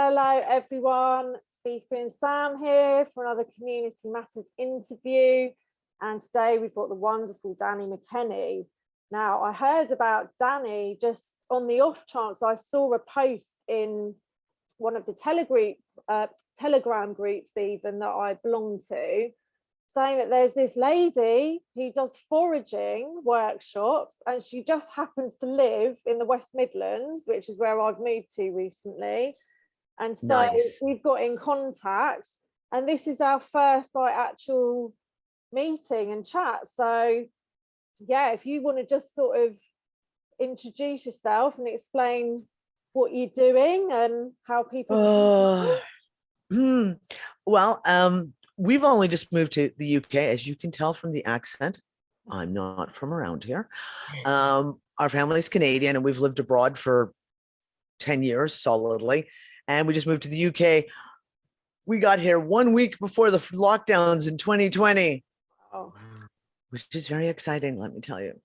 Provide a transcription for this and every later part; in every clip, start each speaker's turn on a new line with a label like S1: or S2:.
S1: Hello everyone, Fifi and Sam here for another Community Matters interview, and today we've got the wonderful Dani McKenny. Now, I heard about Dani just on the off chance I saw a post in one of the Telegram groups even that I belong to, saying that there's this lady who does foraging workshops and she just happens to live in the West Midlands, which is where I've moved to recently. And so
S2: Nice.
S1: We've got in contact, and this is our first actual meeting and chat. So yeah, if you want to just sort of introduce yourself and explain what you're doing and how people
S2: Well, we've only just moved to the UK, as you can tell from the accent. I'm not from around here. Our family's Canadian and we've lived abroad for 10 years solidly. And we just moved to the UK. We got here 1 week before the lockdowns in 2020, which is very exciting, let me tell you.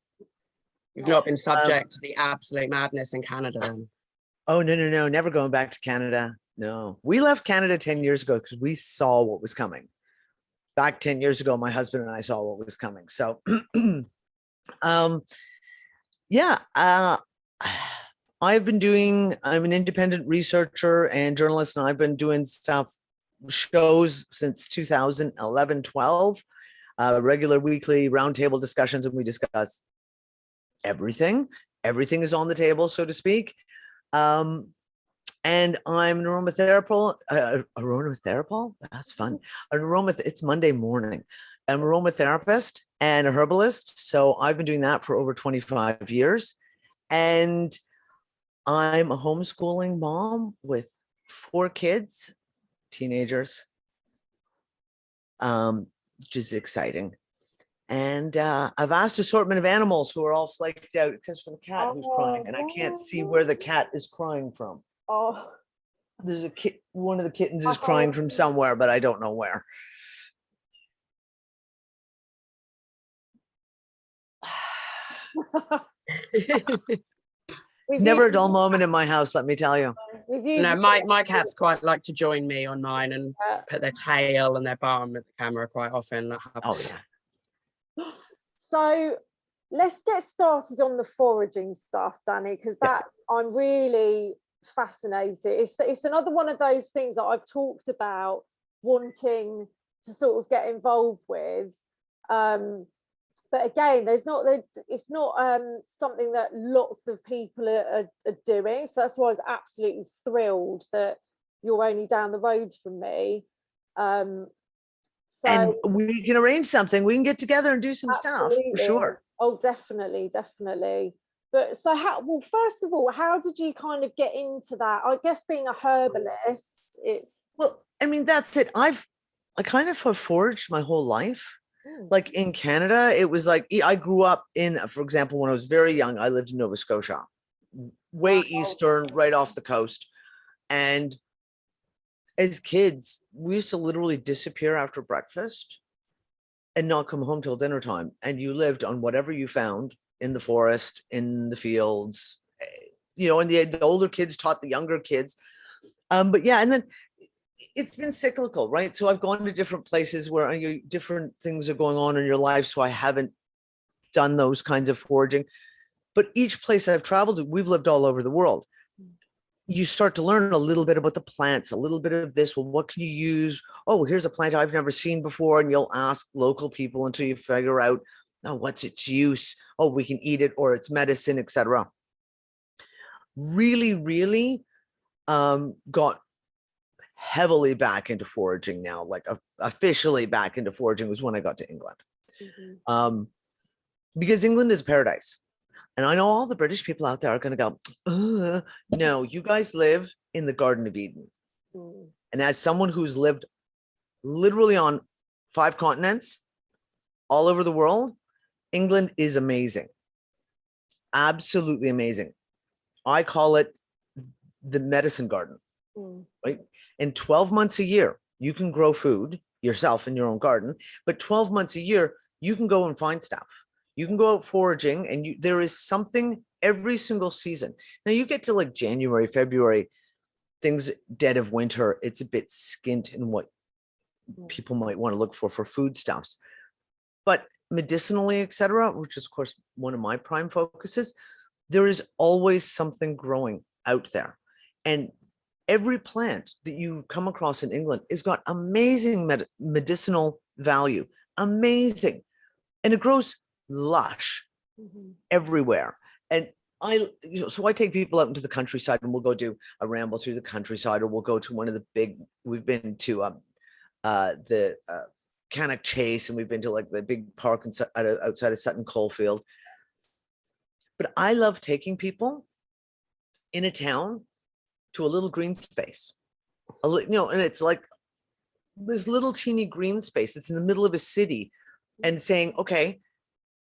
S3: You've not been subject to the absolute madness in Canada then?
S2: Oh, no, never going back to Canada. No, we left Canada 10 years ago because we saw what was coming. Back 10 years ago, my husband and I saw what was coming. So, I'm an independent researcher and journalist, and I've been doing shows since 2011, 12, regular weekly roundtable discussions, and we discuss everything. Everything is on the table, so to speak. And I'm an aromatherapist. That's fun. It's Monday morning. I'm an aromatherapist and a herbalist. So I've been doing that for over 25 years. And I'm a homeschooling mom with 4 kids, teenagers, which is exciting. And a vast assortment of animals who are all flaked out, except for the cat who's crying. And I can't see where the cat is crying from.
S1: Oh,
S2: there's a kid. One of the kittens is crying from somewhere, but I don't know where. Never a dull moment in my house, let me tell you.
S3: No, my cats quite like to join me on mine and put their tail and their bum at the camera quite often.
S2: Oh yeah.
S1: So let's get started on the foraging stuff, Dani, because I'm really fascinated. It's another one of those things that I've talked about wanting to sort of get involved with. But again, it's not something that lots of people are doing. So that's why I was absolutely thrilled that you're only down the road from me.
S2: And we can arrange something. We can get together and do some stuff for sure.
S1: Oh, definitely. But so first of all, how did you kind of get into that? I guess being a herbalist,
S2: that's it. I kind of foraged my whole life. Like in Canada, it was like I grew up for example, when I was very young, I lived in Nova Scotia, way eastern, right off the coast. And as kids, we used to literally disappear after breakfast and not come home till dinner time. And you lived on whatever you found in the forest, in the fields, and the older kids taught the younger kids. But yeah, and then it's been cyclical, right? So I've gone to different places where different things are going on in your life. So I haven't done those kinds of foraging. But each place I've traveled to, we've lived all over the world. You start to learn a little bit about the plants, a little bit of this. Well, what can you use? Oh, here's a plant I've never seen before. And you'll ask local people until you figure out, what's its use? Oh, we can eat it, or it's medicine, etc. Really, really got heavily back into foraging now, like officially back into foraging was when I got to England. Because England is paradise. And I know all the British people out there are going to go, no, you guys live in the Garden of Eden. And as someone who's lived literally on 5 continents, all over the world, England is amazing. Absolutely amazing. I call it the medicine garden, right? And 12 months a year, you can grow food yourself in your own garden, but 12 months a year, you can go and find stuff. You can go out foraging, and there is something every single season. Now you get to like January, February, things dead of winter, it's a bit skint in what
S1: Mm.
S2: people might want to look for foodstuffs. But medicinally, etc., which is of course one of my prime focuses, there is always something growing out there. And every plant that you come across in England has got amazing medicinal value, amazing. And it grows lush everywhere. And so I take people out into the countryside and we'll go do a ramble through the countryside, or we'll go to one of the big, we've been to the Cannock Chase, and we've been to like the big park outside of Sutton Coldfield. But I love taking people in a town to a little green space, and it's like this little teeny green space. It's in the middle of a city, and saying, okay,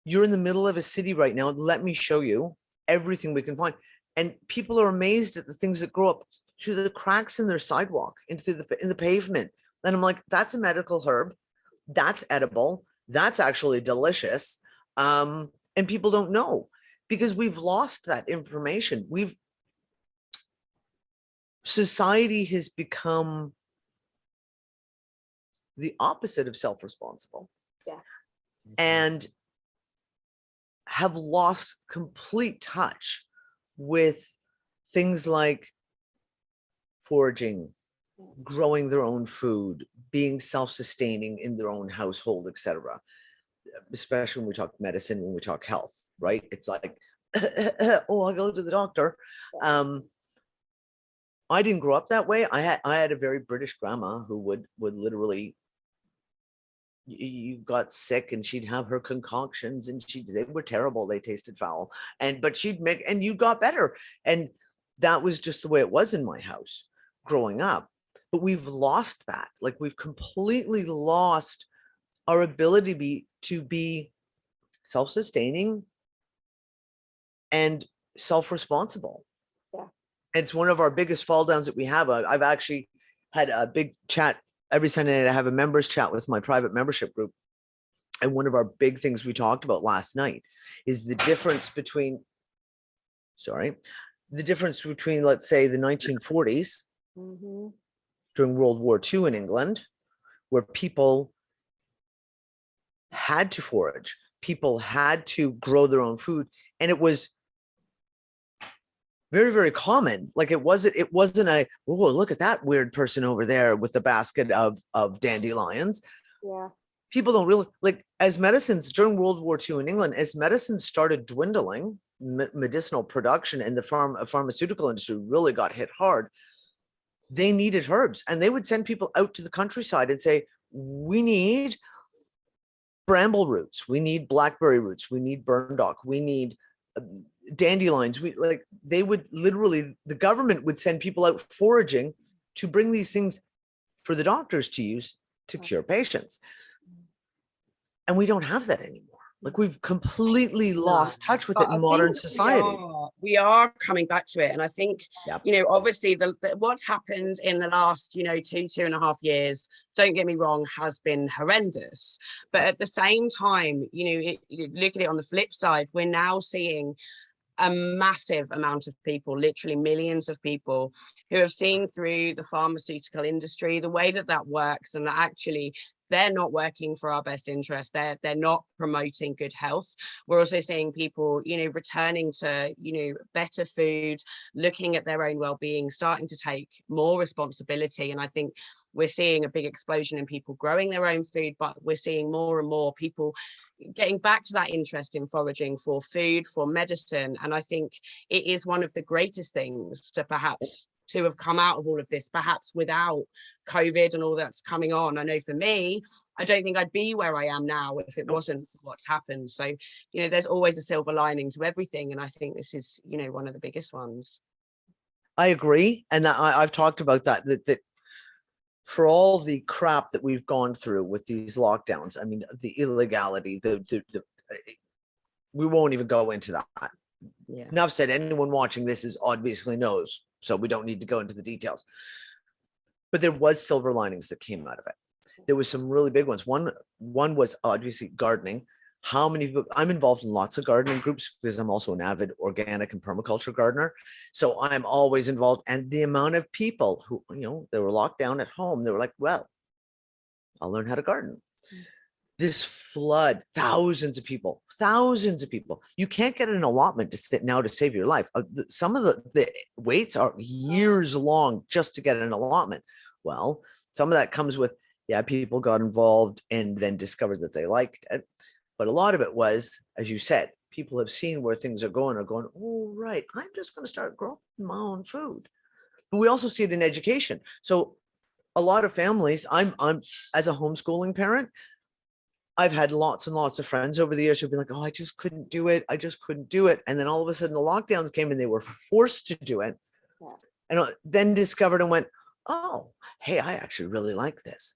S2: you're in the middle of a city right now. Let me show you everything we can find. And people are amazed at the things that grow up through the cracks in their sidewalk, in the pavement. And I'm like, that's a medical herb. That's edible. That's actually delicious. And people don't know because we've lost that information. Society has become the opposite of self-responsible.
S1: Yeah.
S2: And have lost complete touch with things like foraging, growing their own food, being self-sustaining in their own household, etc. Especially when we talk medicine, when we talk health, right? It's like, oh, I'll go to the doctor. I didn't grow up that way. I had a very British grandma who would literally, you got sick and she'd have her concoctions, and they were terrible. They tasted foul, but she'd make, and you got better. And that was just the way it was in my house growing up. But we've lost that. Like, we've completely lost our ability to be self-sustaining and self-responsible.
S1: Yeah.
S2: It's one of our biggest fall downs that we have. I've actually had a big chat every Sunday night. I have a members chat with my private membership group. And one of our big things we talked about last night is the difference between, let's say, the 1940s during World War II in England, where people had to forage, people had to grow their own food. And it was very, very common. Like, it wasn't a, oh, look at that weird person over there with a basket of dandelions. Yeah. People don't really, like, as medicines during World War II in England, as medicines started dwindling, medicinal production and the pharmaceutical industry really got hit hard. They needed herbs, and they would send people out to the countryside and say, we need bramble roots, we need blackberry roots, we need burdock, we need dandelions. They would literally, the government would send people out foraging to bring these things for the doctors to use to cure patients. And we don't have that anymore. Like, we've completely lost touch with it in modern society.
S3: We are coming back to it. And I think, obviously what's happened in the last, 2.5 years, don't get me wrong, has been horrendous. But at the same time, you look at it on the flip side, we're now seeing a massive amount of people, literally millions of people, who have seen through the pharmaceutical industry, the way that works, and that actually they're not working for our best interest. They're not promoting good health. We're also seeing people, returning to, better food, looking at their own well-being, starting to take more responsibility. And I think we're seeing a big explosion in people growing their own food, but we're seeing more and more people getting back to that interest in foraging for food, for medicine. And I think it is one of the greatest things to have come out of all of this, perhaps without COVID and all that's coming on. I know for me, I don't think I'd be where I am now if it wasn't for what's happened. So, there's always a silver lining to everything. And I think this is, one of the biggest ones.
S2: I agree. And I've talked about that for all the crap that we've gone through with these lockdowns, I mean, the illegality, we won't even go into that. Yeah. Enough said. Anyone watching this is obviously knows, so we don't need to go into the details. But there was silver linings that came out of it. There was some really big ones. One was obviously gardening. how many people, I'm involved in lots of gardening groups because I'm also an avid organic and permaculture gardener. So I'm always involved. And the amount of people who, you know, they were locked down at home, they were like, well, I'll learn how to garden. This flood, thousands of people. You can't get an allotment to sit now to save your life. Some of the waits are years long just to get an allotment. Well, some of that comes with, yeah, people got involved and then discovered that they liked it. But a lot of it was, as you said, people have seen where things are going, oh, right, I'm just going to start growing my own food. But we also see it in education. So a lot of families, I'm as a homeschooling parent, I've had lots and lots of friends over the years who've been like, oh, I just couldn't do it. And then all of a sudden the lockdowns came and they were forced to do it.
S1: Yeah.
S2: And then discovered and went, oh, hey, I actually really like this.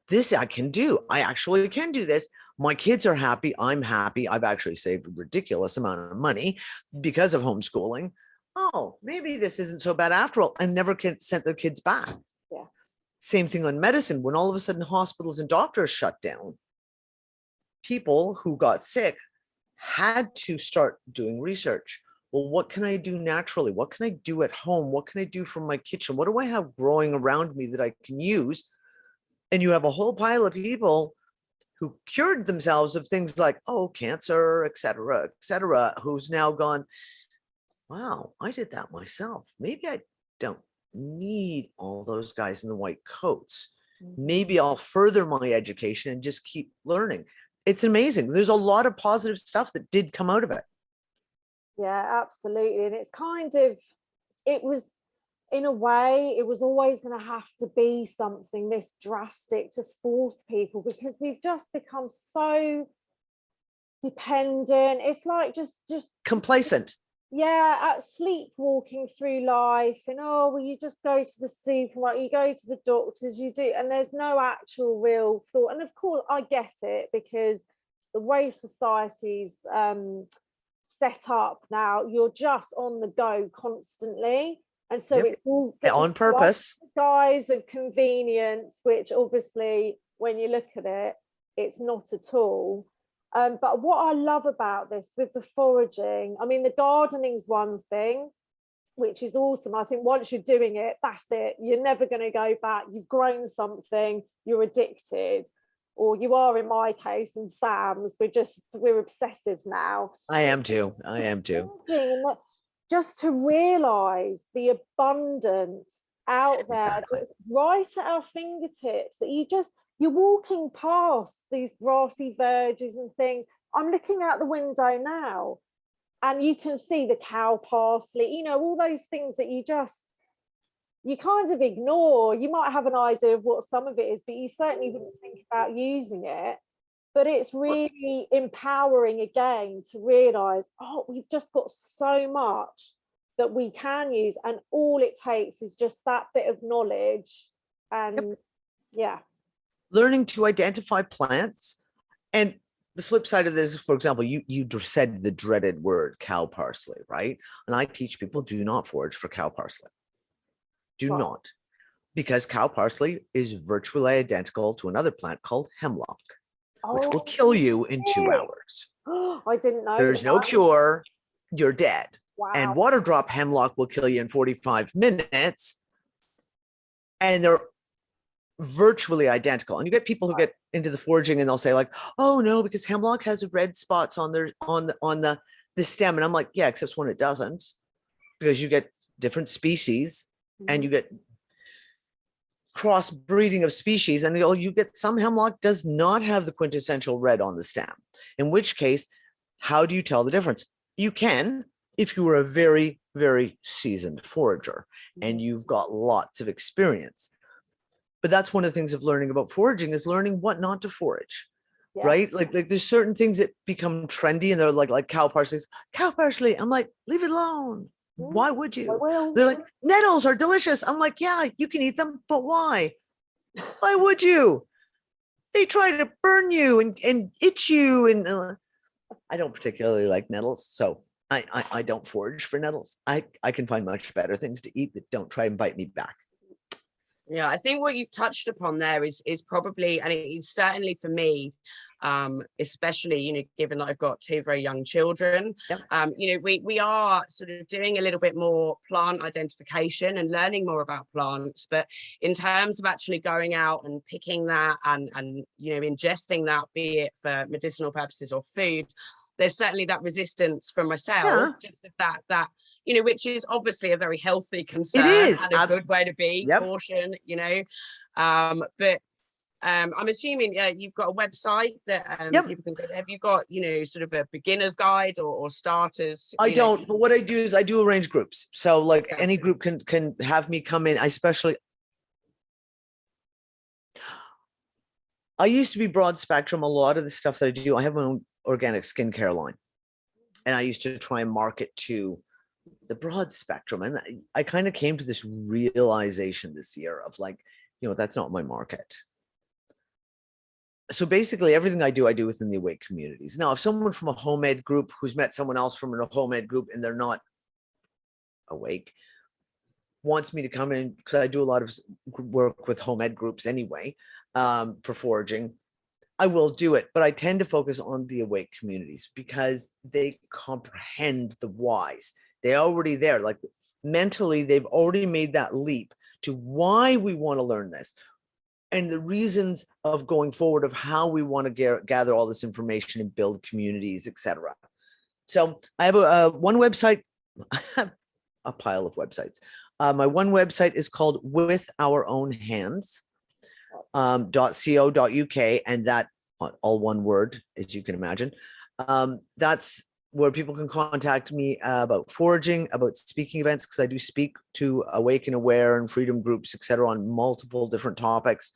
S2: This I can do. I actually can do this. My kids are happy. I'm happy. I've actually saved a ridiculous amount of money because of homeschooling. Oh, maybe this isn't so bad after all. And never sent their kids back.
S1: Yeah.
S2: Same thing on medicine. When all of a sudden hospitals and doctors shut down, people who got sick had to start doing research. Well, what can I do naturally? What can I do at home? What can I do from my kitchen? What do I have growing around me that I can use? And you have a whole pile of people who cured themselves of things like, oh, cancer, et cetera, who's now gone, wow, I did that myself. Maybe I don't need all those guys in the white coats. Maybe I'll further my education and just keep learning. It's amazing. There's a lot of positive stuff that did come out of it.
S1: Yeah, absolutely. And it's kind of, it was, in a way, it was always going to have to be something this drastic to force people, because we've just become so dependent. It's like just
S2: complacent.
S1: Yeah, sleepwalking through life, and oh, well, you just go to the supermarket, you go to the doctors, you do, and there's no actual real thought. And of course, I get it, because the way society's set up now, you're just on the go constantly, and so it's all
S2: on purpose,
S1: guise of convenience, which obviously, when you look at it, it's not at all. But what I love about this with the foraging, I mean, the gardening's one thing, which is awesome. I think once you're doing it, that's it. You're never going to go back. You've grown something, you're addicted, or you are in my case and Sam's. We're obsessive now.
S2: I am too.
S1: Just to realise the abundance out there, right at our fingertips, that you're walking past these grassy verges and things. I'm looking out the window now and you can see the cow parsley, you know, all those things that you kind of ignore. You might have an idea of what some of it is, but you certainly wouldn't think about using it. But it's really empowering again to realise, oh, we've just got so much that we can use, and all it takes is just that bit of knowledge. And
S2: learning to identify plants. And the flip side of this, for example, you said the dreaded word cow parsley, right? And I teach people, do not forage for cow parsley. Do not, because cow parsley is virtually identical to another plant called hemlock, which will kill you in 2 hours.
S1: I didn't know.
S2: There's no cure. You're dead.
S1: Wow.
S2: And water drop hemlock will kill you in 45 minutes. And they're virtually identical. And you get people who get into the foraging and they'll say like, oh no, because hemlock has red spots on the stem. And I'm like, yeah, except when it doesn't, because you get different species and you get crossbreeding of species, and you get some hemlock does not have the quintessential red on the stem, in which case, how do you tell the difference? You can, if you were a very, very seasoned forager and you've got lots of experience. But that's one of the things of learning about foraging, is learning what not to forage, right? Like there's certain things that become trendy and they're like cow parsley. I'm like, leave it alone. Why would you? They're like, nettles are delicious. I'm like, yeah, you can eat them, but why? Why would you? They try to burn you and itch you. And I don't particularly like nettles. So I don't forage for nettles. I can find much better things to eat that don't try and bite me back.
S3: Yeah, I think what you've touched upon there is probably, and it's certainly for me, especially, you know, given that I've got two very young children.
S2: Yep.
S3: You know, we are sort of doing a little bit more plant identification and learning more about plants, but in terms of actually going out and picking that and you know, ingesting that, be it for medicinal purposes or food, there's certainly that resistance from myself, just that you know, which is obviously a very healthy concern and a good way to be. Caution, you know, but I'm assuming you've got a website that people can go to. Have you got, you know, sort of a beginner's guide or starters?
S2: I don't, but what I do is I do arrange groups. So like any group can have me come in. I used to be broad spectrum. A lot of the stuff that I do, I have my own organic skincare line, and I used to try and market to the broad spectrum. And I kind of came to this realization this year of like, you know, that's not my market. So basically everything I do within the awake communities. Now, if someone from a home ed group who's met someone else from a home ed group and they're not awake wants me to come in, because I do a lot of work with home ed groups anyway, for foraging, I will do it. But I tend to focus on the awake communities because they comprehend the whys. They're already there. Like mentally, they've already made that leap to why we want to learn this and the reasons of going forward of how we want to gather all this information and build communities, etc. So I have one website, a pile of websites. My one website is called With Our Own Hands, .co.uk, and that all one word, as you can imagine. That's where people can contact me about foraging, about speaking events, because I do speak to Awake and Aware and freedom groups, etc., on multiple different topics.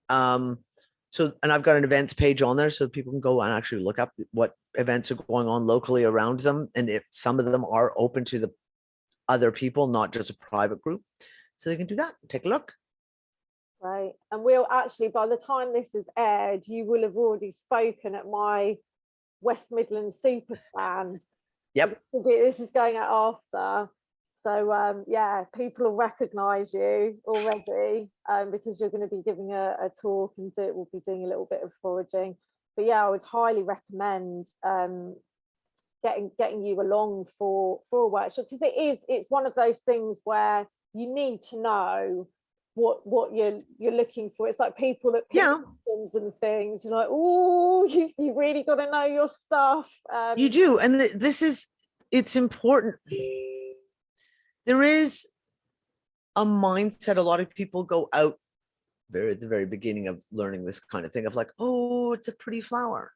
S2: And I've got an events page on there, so people can go and actually look up what events are going on locally around them, and if some of them are open to the other people, not just a private group, so they can do that. Take a look.
S1: Right, and we'll actually, by the time this is aired, you will have already spoken at my West Midlands super stand.
S2: Yep.
S1: This is going out after. So yeah, people will recognise you already because you're going to be giving a talk and we'll be doing a little bit of foraging. But yeah, I would highly recommend getting you along for a workshop, because it's one of those things where you need to know what you're looking for. It's like people that pick and things. You're like, oh, you really got to know your stuff.
S2: You do, and it's important. There is a mindset. A lot of people go out at the very beginning of learning this kind of thing of like, oh, it's a pretty flower.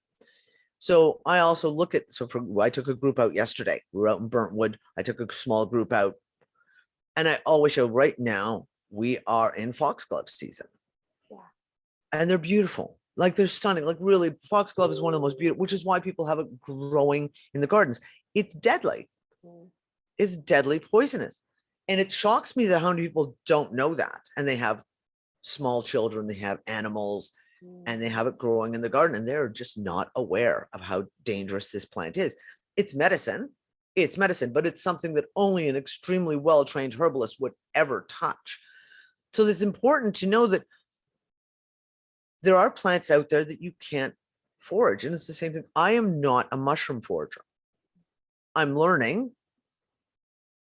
S2: So I also look at, I took a group out yesterday. We were out in Burntwood. I took a small group out, and I always show right now we are in foxglove season.
S1: Yeah.
S2: And they're beautiful. Like they're stunning. Like really, foxglove is one of the most beautiful, which is why people have it growing in the gardens. It's deadly. It's deadly poisonous. And it shocks me that how many people don't know that. And they have small children, they have animals, and they have it growing in the garden, and they're just not aware of how dangerous this plant is. It's medicine, but it's something that only an extremely well-trained herbalist would ever touch. So it's important to know that there are plants out there that you can't forage. And it's the same thing. I am not a mushroom forager. I'm learning,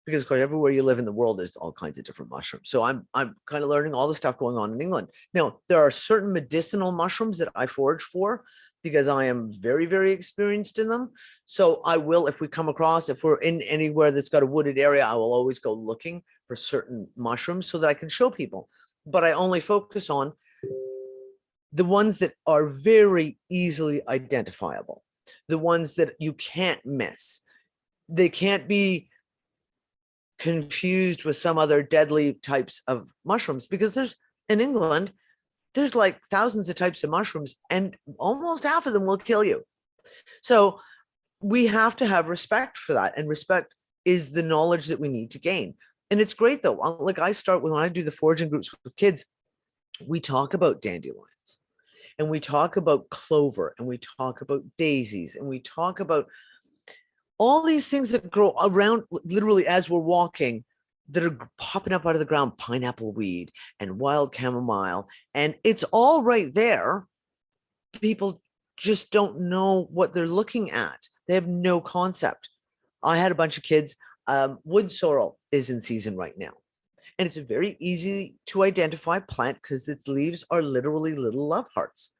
S2: because of course, everywhere you live in the world, there's all kinds of different mushrooms. So I'm kind of learning all the stuff going on in England. Now, there are certain medicinal mushrooms that I forage for because I am very, very experienced in them. So I will, if we come across, if we're in anywhere that's got a wooded area, I will always go looking for certain mushrooms so that I can show people. But I only focus on the ones that are very easily identifiable, the ones that you can't miss. They can't be confused with some other deadly types of mushrooms, because in England, there's like thousands of types of mushrooms, and almost half of them will kill you. So we have to have respect for that, and respect is the knowledge that we need to gain. And it's great though. Like when I do the foraging groups with kids, we talk about dandelions, and we talk about clover, and we talk about daisies, and we talk about all these things that grow around literally as we're walking, that are popping up out of the ground, pineapple weed and wild chamomile. And it's all right there. People just don't know what they're looking at. They have no concept. I had a bunch of kids. Wood sorrel is in season right now. And it's a very easy to identify plant because its leaves are literally little love hearts.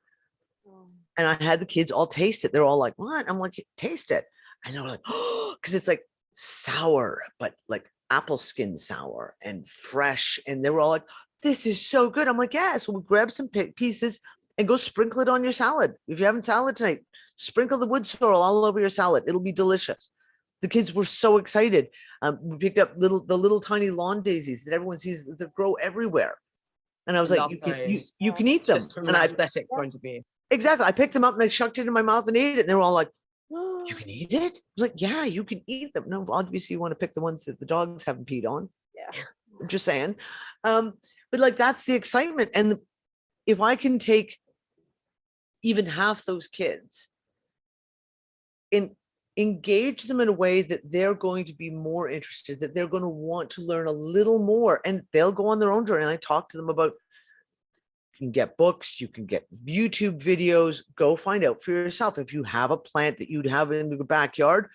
S2: And I had the kids all taste it. They're all like, what? I'm like, taste it. And they're like, oh, because it's like sour, but like apple skin sour and fresh. And they were all like, this is so good. I'm like, yeah. So we'll grab some pieces and go sprinkle it on your salad. If you're having salad tonight, sprinkle the wood sorrel all over your salad. It'll be delicious. The kids were so excited. We picked up the little tiny lawn daisies that everyone sees that grow everywhere. And I was like, you can eat them.
S3: Just from an aesthetic point of view.
S2: Exactly. I picked them up and I chucked it in my mouth and ate it. And they were all like, you can eat it? I was like, yeah, you can eat them. No, obviously you want to pick the ones that the dogs haven't peed on.
S1: Yeah.
S2: I'm just saying. But like, that's the excitement. And if I can take even half those kids and engage them in a way that they're going to be more interested, that they're going to want to learn a little more, and they'll go on their own journey. And I talk to them about, you can get books, you can get YouTube videos, go find out for yourself. If you have a plant that you'd have in your backyard,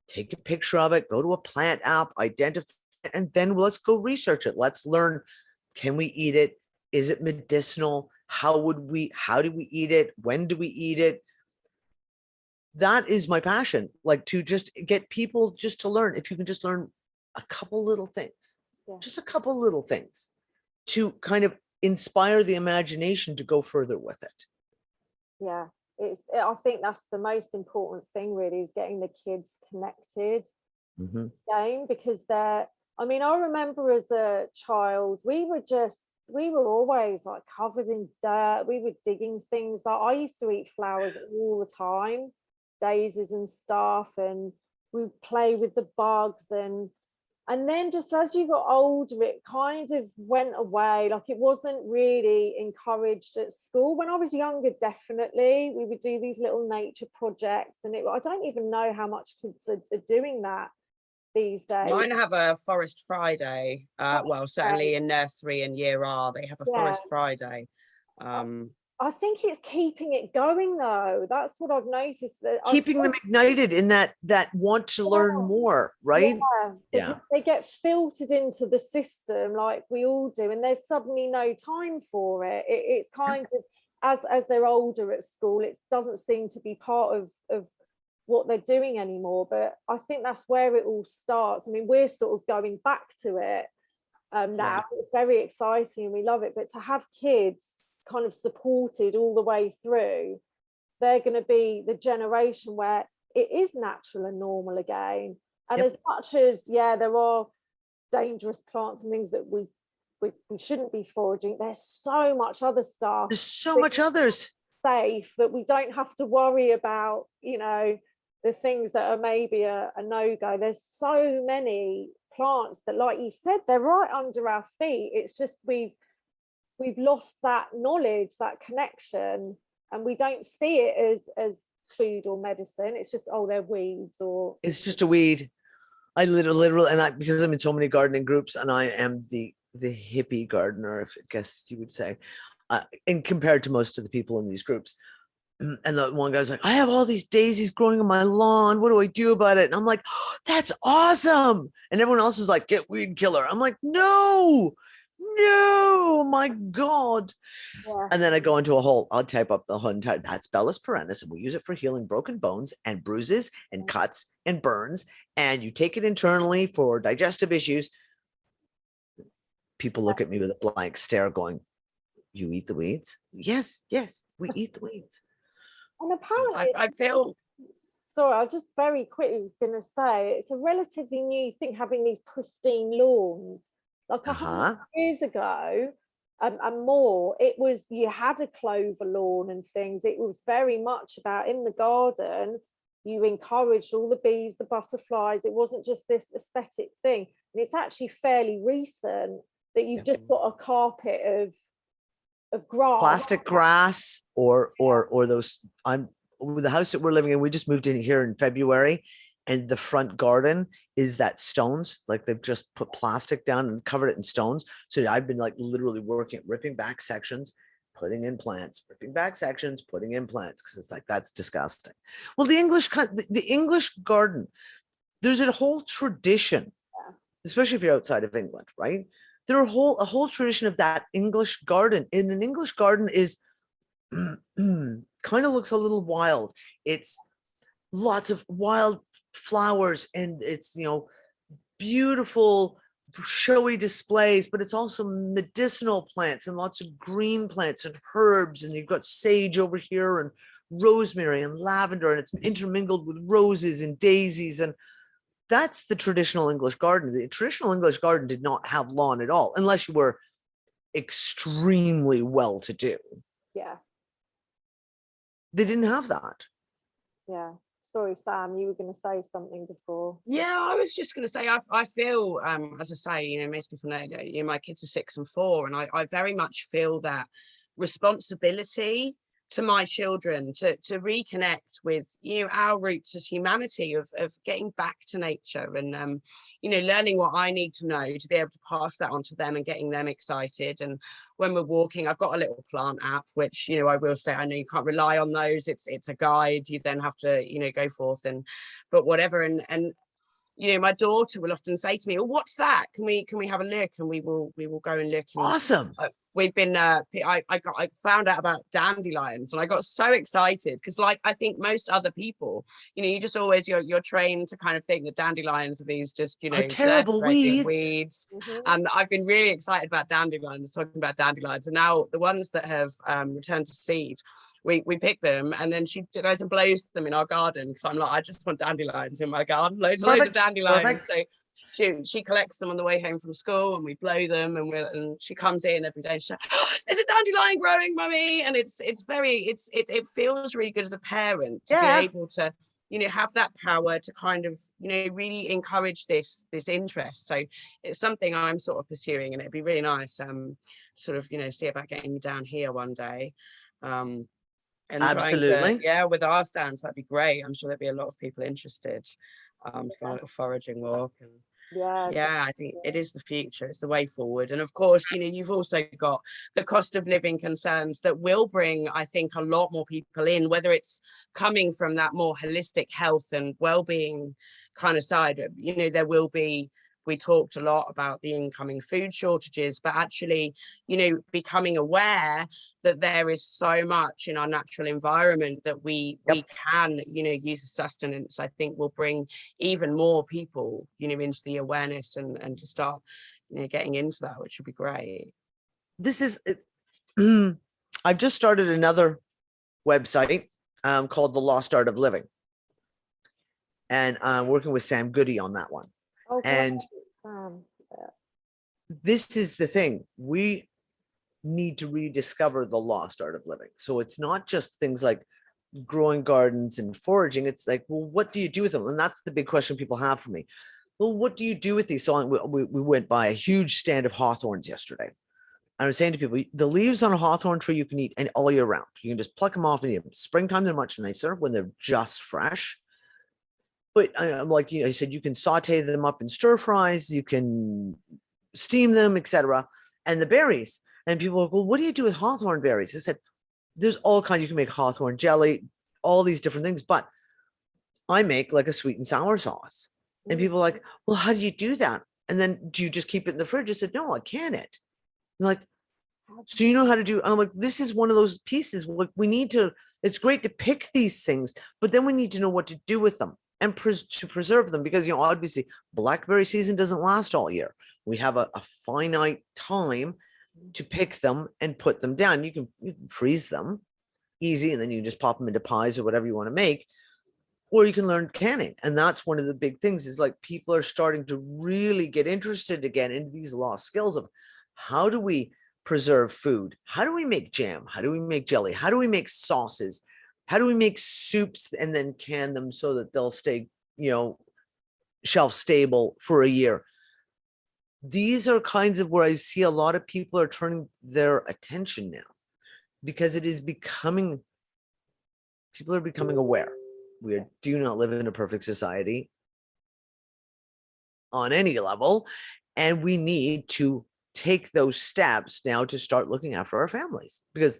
S2: take a picture of it, go to a plant app, identify it, and then let's go research it. Let's learn, can we eat it? Is it medicinal? How do we eat it? When do we eat it? That is my passion, like to just get people just to learn. If you can just learn a couple little things, just a couple little things to kind of inspire the imagination to go further with it.
S1: Yeah, I think that's the most important thing really, is getting the kids connected game, because I remember as a child, we were always like covered in dirt. We were digging things. Like I used to eat flowers all the time, daisies and stuff, and we play with the bugs, and then just as you got older, it kind of went away. Like it wasn't really encouraged at school. When I was younger, definitely we would do these little nature projects, and I don't even know how much kids are doing that these days.
S3: Mine have a Forest Friday. Well, certainly in nursery and year R, they have a Forest Friday.
S1: I think it's keeping it going though. That's what I've noticed. That
S2: keeping them ignited in that want to learn more, right?
S1: Yeah. They get filtered into the system like we all do, and there's suddenly no time for it. It's kind of as they're older at school, it doesn't seem to be part of what they're doing anymore. But I think that's where it all starts. I mean, we're sort of going back to it now. It's very exciting and we love it. But to have kids kind of supported all the way through, they're going to be the generation where it is natural and normal again. And as much as there are dangerous plants and things that we shouldn't be foraging, there's so much other stuff,
S2: there's so much others
S1: safe, that we don't have to worry about, the things that are maybe a no-go. There's so many plants that, like you said, they're right under our feet. It's just we've lost that knowledge, that connection, and we don't see it as food or medicine. It's just, they're weeds, or
S2: it's just a weed. I literally, and because I'm in so many gardening groups, and I am the hippie gardener, if I guess you would say, and compared to most of the people in these groups. And the one guy's like, I have all these daisies growing on my lawn. What do I do about it? And I'm like, that's awesome. And everyone else is like, get weed killer. I'm like, no, my God. And then I go into I'll type up the whole entire, that's Bellus perennis, and we use it for healing broken bones and bruises and cuts and burns. And you take it internally for digestive issues. People look at me with a blank stare going, you eat the weeds? Yes, we eat the weeds.
S1: And apparently,
S3: I feel.
S1: Sorry, I just very quickly was going to say, it's a relatively new thing, having these pristine lawns. Like 100 years ago, and more, it was, you had a clover lawn and things. It was very much about, in the garden, you encouraged all the bees, the butterflies. It wasn't just this aesthetic thing. And it's actually fairly recent that you've just got a carpet of grass,
S2: plastic grass, or those. With the house that we're living in, we just moved in here in February, and the front garden is that stones, like they've just put plastic down and covered it in stones. So I've been like literally ripping back sections, putting in plants, ripping back sections, putting in plants, because it's like, that's disgusting. Well, the English garden, there's a whole tradition, especially if you're outside of England, right? There are a whole tradition of that English garden. And an English garden is kind of looks a little wild. It's lots of wild flowers, and it's, you know, beautiful showy displays, but it's also medicinal plants and lots of green plants and herbs, and you've got sage over here and rosemary and lavender, and it's intermingled with roses and daisies. And that's the traditional English garden. The traditional English garden did not have lawn at all, unless you were extremely well to do.
S1: Yeah.
S2: They didn't have that.
S1: Yeah. Sorry, Sam, you were going to say something before.
S3: Yeah, I was just going to say, I feel, as I say, you know, most people know that, you know, my kids are 6 and 4, and I very much feel that responsibility to my children to reconnect with, you know, our roots as humanity, of getting back to nature, and you know, learning what I need to know to be able to pass that on to them and getting them excited. And when we're walking, I've got a little plant app, which, you know, I will say, I know you can't rely on those, it's a guide, you then have to, you know, go forth but whatever. And you know, my daughter will often say to me, "Oh, what's that? Can we have a look?" And we will go and look. And
S2: Awesome.
S3: we've been I found out about dandelions, and I got so excited, because, like, I think most other people, you know, you just always, you're trained to kind of think that dandelions are these just, you know,
S2: terrible
S3: weeds.
S1: Mm-hmm.
S3: And I've been really excited about dandelions, talking about dandelions, and now the ones that have returned to seed, we pick them, and then she goes and blows them in our garden, because I'm like, I just want dandelions in my garden, loads of dandelions.
S2: Perfect.
S3: So she collects them on the way home from school, and we blow them, and she comes in every day, she's like, oh, there's a dandelion growing, mummy. And it feels really good as a parent to be able to, you know, have that power to kind of, you know, really encourage this interest. So it's something I'm sort of pursuing, and it'd be really nice, sort of, you know, see about getting you down here one day. And
S2: absolutely,
S3: with our stands, that'd be great. I'm sure there'd be a lot of people interested to go on a little foraging walk. And I think it is the future, it's the way forward. And of course, you know, you've also got the cost of living concerns that will bring, I think, a lot more people in, whether it's coming from that more holistic health and well-being kind of side. You know, there will be, we talked a lot about the incoming food shortages, but actually, you know, becoming aware that there is so much in our natural environment that we can, you know, use as sustenance, I think will bring even more people, you know, into the awareness and to start, you know, getting into that, which would be great.
S2: This is, I've just started another website called The Lost Art of Living. And I'm working with Sam Goody on that one.
S1: Okay.
S2: And this is the thing, we need to rediscover the lost art of living. So it's not just things like growing gardens and foraging. It's like, well, what do you do with them? And that's the big question people have for me. Well, what do you do with these? So we went by a huge stand of hawthorns yesterday. I was saying to people, the leaves on a hawthorn tree you can eat and all year round. You can just pluck them off and eat them. Springtime, they're much nicer when they're just fresh. But I'm like, you know, I said, you can saute them up in stir fries, you can steam them, etc. And the berries. And people are like, well, what do you do with hawthorn berries? I said, there's all kinds. You can make hawthorn jelly, all these different things. But I make like a sweet and sour sauce. And people are like, well, how do you do that? And then do you just keep it in the fridge? I said, no, I can it. I'm like, so you know how to do, I'm like, this is one of those pieces. We need to, it's great to pick these things, but then we need to know what to do with them and to preserve them, because, you know, obviously blackberry season doesn't last all year. We have a finite time to pick them and put them down. You can freeze them easy, and then you just pop them into pies or whatever you want to make, or you can learn canning. And that's one of the big things, is like people are starting to really get interested again in these lost skills of how do we preserve food? How do we make jam? How do we make jelly? How do we make sauces? How do we make soups and then can them so that they'll stay, you know, shelf stable for a year? These are kinds of where I see a lot of people are turning their attention now, because it is becoming, people are becoming aware. We do not live in a perfect society on any level, and we need to take those steps now to start looking after our families, because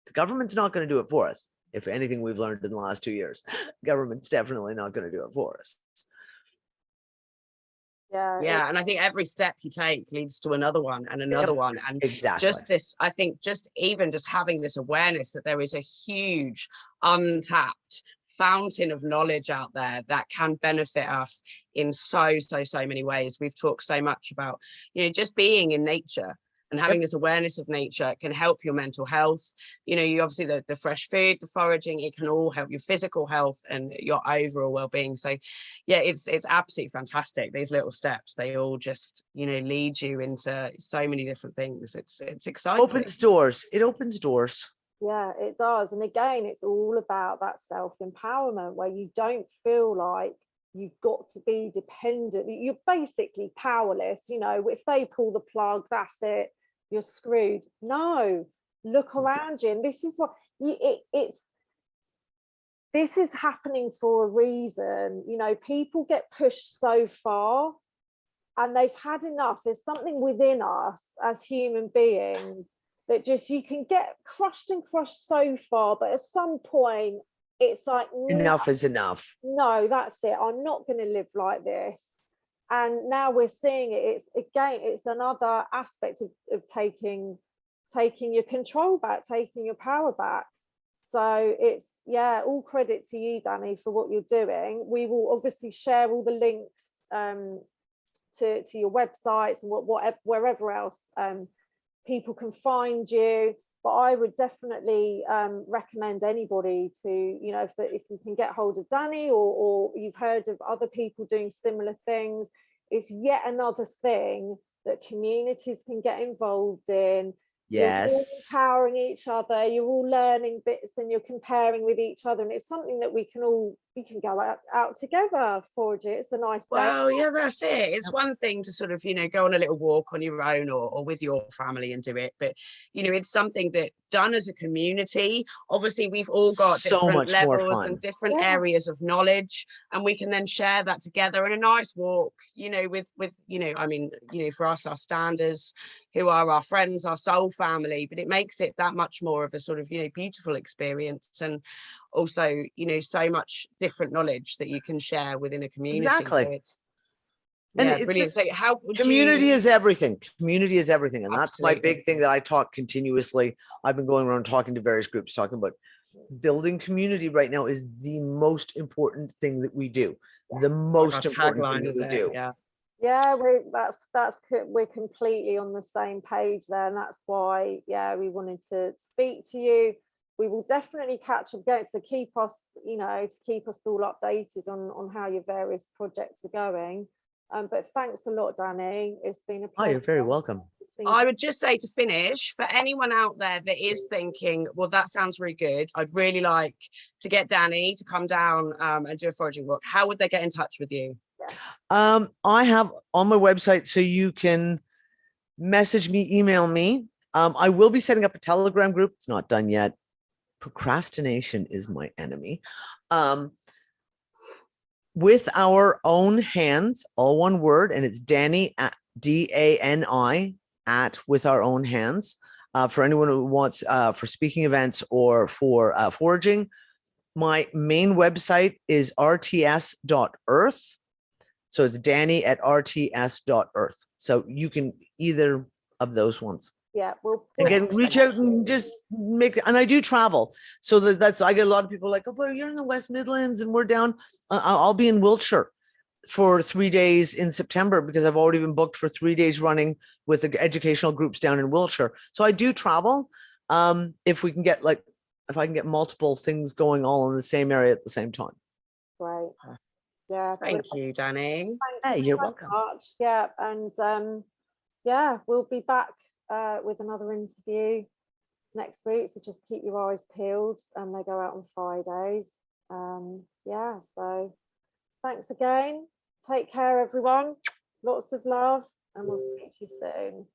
S2: The government's not going to do it for us. If anything we've learned in the last 2 years, government's definitely not going to do it for us.
S3: Yeah, and I think every step you take leads to another one and another one. And
S2: exactly.
S3: just this, I think just even just having this awareness that there is a huge untapped fountain of knowledge out there that can benefit us in so many ways. We've talked so much about, you know, just being in nature and having this awareness of nature can help your mental health. You know, you obviously the fresh food, the foraging, it can all help your physical health and your overall well-being. So yeah, it's absolutely fantastic. These little steps, they all just, you know, lead you into so many different things. It's exciting.
S2: Opens doors. It opens doors.
S1: Yeah, it does. And again, it's all about that self-empowerment where you don't feel like you've got to be dependent. You're basically powerless. You know, if they pull the plug, that's it, you're screwed. No, look around you. And this is what this is happening for a reason. You know, people get pushed so far and they've had enough. There's something within us as human beings that just, you can get crushed so far, but at some point it's like,
S2: Enough is enough.
S1: No, that's it. I'm not going to live like this. And now we're seeing it. It's another aspect of taking your control back, taking your power back. So it's, yeah, all credit to you, Dani, for what you're doing. We will obviously share all the links to your websites and wherever else people can find you. But I would definitely recommend anybody to, you know, if you can get hold of Dani or you've heard of other people doing similar things, it's yet another thing that communities can get involved in.
S2: Yes.
S1: You're all empowering each other, you're all learning bits and you're comparing with each other, and it's something that we can go out together, forage it. It's a nice day.
S3: Well, yeah, that's it. It's one thing to sort of, you know, go on a little walk on your own or with your family and do it, but you know, it's something that done as a community, obviously we've all got
S2: So
S3: different
S2: much more
S3: levels
S2: fun.
S3: and different areas of knowledge, and we can then share that together in a nice walk, you know, with you know, I mean, you know, for us, our standers, who are our friends, our soul family, but it makes it that much more of a sort of, you know, beautiful experience, and also, you know, so much different knowledge that you can share within a community.
S2: Exactly.
S3: So it's,
S2: and
S3: yeah, brilliant. So how would
S2: community is everything. Community is everything. And that's my
S3: Absolutely.
S2: big thing that I talk continuously. I've been going around talking to various groups, talking about building community right now is the most important thing that we do. The most important thing that we do.
S1: Yeah, we're completely on the same page there, and that's why, yeah, we wanted to speak to you. We will definitely catch up again, so keep us, you know, to keep us all updated on how your various projects are going. But thanks a lot, Dani. It's been a pleasure.
S2: Oh, you're very welcome.
S3: I would just say, to finish, for anyone out there that is thinking, well, that sounds really good, I'd really like to get Dani to come down and do a foraging walk, how would they get in touch with you?
S2: I have on my website, so you can message me, email me. I will be setting up a Telegram group. It's not done yet. Procrastination is my enemy. With our own hands, all one word, and it's Dani, DANI, at with our own hands. For anyone who wants for speaking events or for foraging, my main website is rts.earth. So it's Dani at rts.earth. So you can either of those ones.
S1: Yeah, we'll
S2: again reach out and just make. And I do travel, so that's I get a lot of people like, oh, but you're in the West Midlands and we're down. I'll be in Wiltshire for 3 days in September because I've already been booked for 3 days running with the educational groups down in Wiltshire. So I do travel. If we can get if I can get multiple things going all in the same area at the same time.
S1: Right. Yeah.
S3: Thank you, Dani.
S2: Hey, you're welcome.
S1: Yeah, and yeah, we'll be back with another interview next week, so just keep your eyes peeled, and they go out on Fridays. Yeah, so thanks again, take care everyone, lots of love, and we'll speak to you soon.